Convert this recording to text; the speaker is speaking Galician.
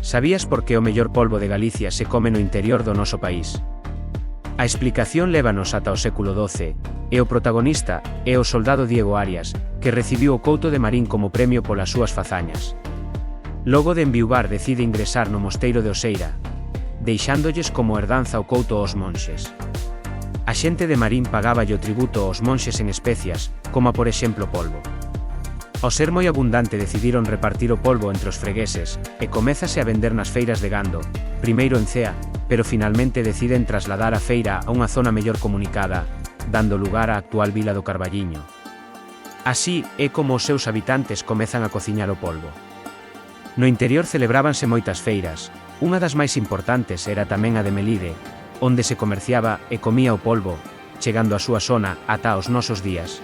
Sabías por que o mellor polvo de Galicia se come no interior do noso país? A explicación lévanos ata o século XII, e o protagonista é o soldado Diego Arias, que recibiu o couto de Marín como premio polas súas fazañas. Logo de enviuvar decide ingresar no mosteiro de Oseira, deixándolles como herdanza o couto aos monxes. A xente de Marín pagáballe o tributo aos monxes en especias, como por exemplo polvo. Ao ser moi abundante decidiron repartir o polvo entre os fregueses, e comézase a vender nas feiras de gando, primeiro en Cea, pero finalmente deciden trasladar a feira a unha zona mellor comunicada, dando lugar á actual vila do Carballiño. Así é como os seus habitantes comezan a cociñar o polvo. No interior celebrábanse moitas feiras, unha das máis importantes era tamén a de Melide, onde se comerciaba e comía o polvo, chegando a súa zona ata os nosos días.